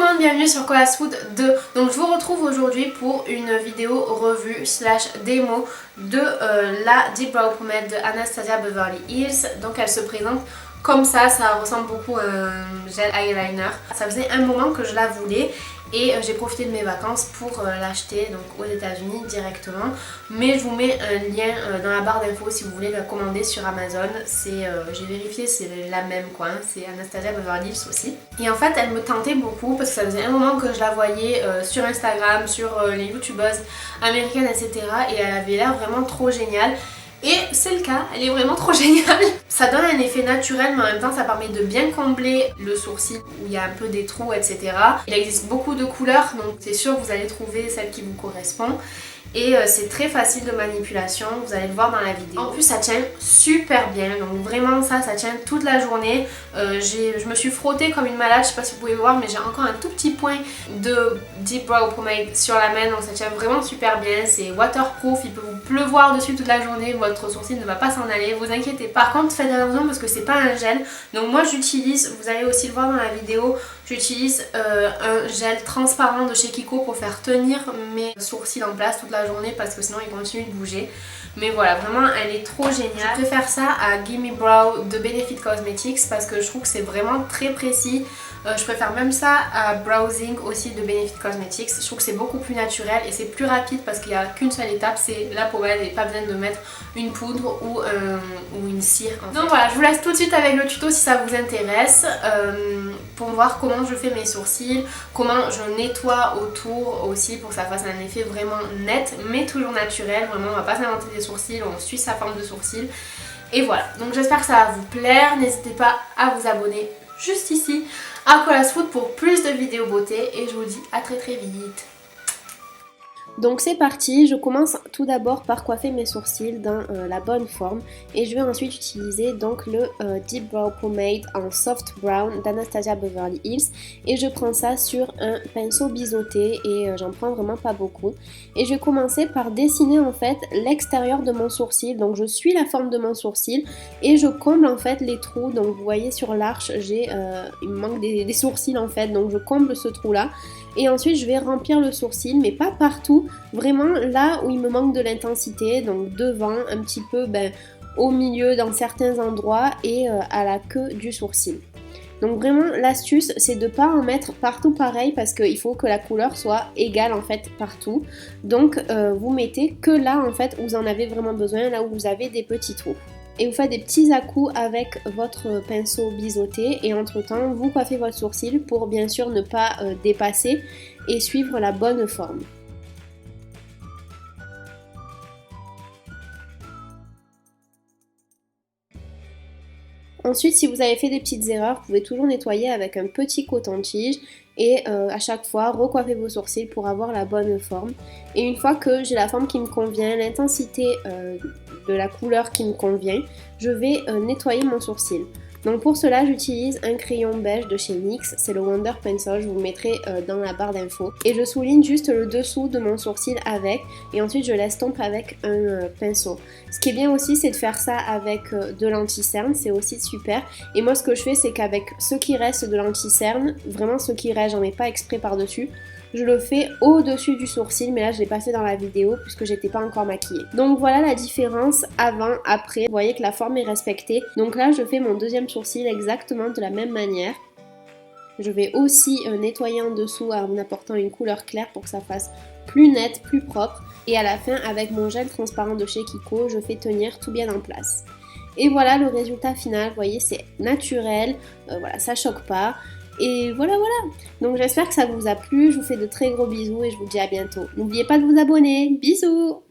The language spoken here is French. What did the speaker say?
monde, bienvenue sur Kola's Food 2. Donc je vous retrouve aujourd'hui pour une vidéo revue slash démo de la Deep Brow Pomade de Anastasia Beverly Hills. Donc elle se présente comme ça ressemble beaucoup à un gel eyeliner. Ça faisait un moment que je la voulais et j'ai profité de mes vacances pour l'acheter donc aux États-Unis directement. Mais je vous mets un lien dans la barre d'infos si vous voulez la commander sur Amazon. J'ai vérifié, c'est la même quoi, hein. C'est Anastasia Beverly Hills aussi. Et en fait elle me tentait beaucoup parce que ça faisait un moment que je la voyais sur Instagram, sur les youtubeuses américaines, etc. Et elle avait l'air vraiment trop géniale. Et c'est le cas, elle est vraiment trop géniale. Ça donne un effet naturel mais en même temps ça permet de bien combler le sourcil où il y a un peu des trous, etc. Il existe beaucoup de couleurs donc c'est sûr que vous allez trouver celle qui vous correspond. Et c'est très facile de manipulation, vous allez le voir dans la vidéo. En plus ça tient super bien, donc vraiment ça tient toute la journée. Je me suis frottée comme une malade, je sais pas si vous pouvez voir mais j'ai encore un tout petit point de Deep Brow Pomade sur la main. Donc ça tient vraiment super bien, c'est waterproof, il peut vous pleuvoir dessus toute la journée, votre sourcil ne va pas s'en aller, vous inquiétez pas. Par contre faites attention parce que c'est pas un gel. Donc moi j'utilise, vous allez aussi le voir dans la vidéo, j'utilise un gel transparent de chez Kiko pour faire tenir mes sourcils en place toute la journée parce que sinon ils continuent de bouger. Mais voilà, vraiment elle est trop géniale. Je préfère ça à Gimme Brow de Benefit Cosmetics parce que je trouve que c'est vraiment très précis. Je préfère même ça à Browsing aussi de Benefit Cosmetics. Je trouve que c'est beaucoup plus naturel et c'est plus rapide parce qu'il n'y a qu'une seule étape, c'est la pommade et pas besoin de mettre une poudre ou une cire en fait. Donc voilà, je vous laisse tout de suite avec le tuto si ça vous intéresse pour voir comment je fais mes sourcils, comment je nettoie autour aussi pour que ça fasse un effet vraiment net mais toujours naturel. Vraiment on va pas s'inventer des sourcils, on suit sa forme de sourcil. Et voilà, donc j'espère que ça va vous plaire. N'hésitez pas à vous abonner juste ici à Kola's Food pour plus de vidéos beauté et je vous dis à très vite. Donc c'est parti, je commence tout d'abord par coiffer mes sourcils dans la bonne forme et je vais ensuite utiliser donc le Deep Brow Pomade en Soft Brown d'Anastasia Beverly Hills et je prends ça sur un pinceau biseauté et j'en prends vraiment pas beaucoup. Et je vais commencer par dessiner en fait l'extérieur de mon sourcil, donc je suis la forme de mon sourcil et je comble en fait les trous. Donc vous voyez sur l'arche, il me manque des sourcils en fait, donc je comble ce trou là. Et ensuite je vais remplir le sourcil mais pas partout, vraiment là où il me manque de l'intensité, donc devant, un petit peu au milieu dans certains endroits et à la queue du sourcil. Donc vraiment l'astuce c'est de ne pas en mettre partout pareil parce qu'il faut que la couleur soit égale en fait partout. Donc vous mettez que là en fait où vous en avez vraiment besoin, là où vous avez des petits trous. Et vous faites des petits à-coups avec votre pinceau biseauté et entre temps vous coiffez votre sourcil pour bien sûr ne pas dépasser et suivre la bonne forme. Ensuite, si vous avez fait des petites erreurs, vous pouvez toujours nettoyer avec un petit coton-tige et à chaque fois recoiffer vos sourcils pour avoir la bonne forme. Et une fois que j'ai la forme qui me convient, l'intensité de la couleur qui me convient, je vais nettoyer mon sourcil. Donc pour cela j'utilise un crayon beige de chez NYX, c'est le Wonder Pencil, je vous le mettrai dans la barre d'infos. Et je souligne juste le dessous de mon sourcil avec, et ensuite je l'estompe avec un pinceau. Ce qui est bien aussi c'est de faire ça avec de l'anti-cerne, c'est aussi super. Et moi ce que je fais c'est qu'avec ce qui reste de l'anti-cerne, vraiment ce qui reste, j'en mets pas exprès par dessus, je le fais au-dessus du sourcil, mais là je l'ai pas fait dans la vidéo puisque j'étais pas encore maquillée. Donc voilà la différence avant, après. Vous voyez que la forme est respectée. Donc là je fais mon deuxième sourcil exactement de la même manière. Je vais aussi nettoyer en dessous en apportant une couleur claire pour que ça fasse plus net, plus propre. Et à la fin avec mon gel transparent de chez Kiko, je fais tenir tout bien en place. Et voilà le résultat final, vous voyez c'est naturel, voilà ça choque pas. Et voilà. Donc j'espère que ça vous a plu, je vous fais de très gros bisous et je vous dis à bientôt. N'oubliez pas de vous abonner, bisous!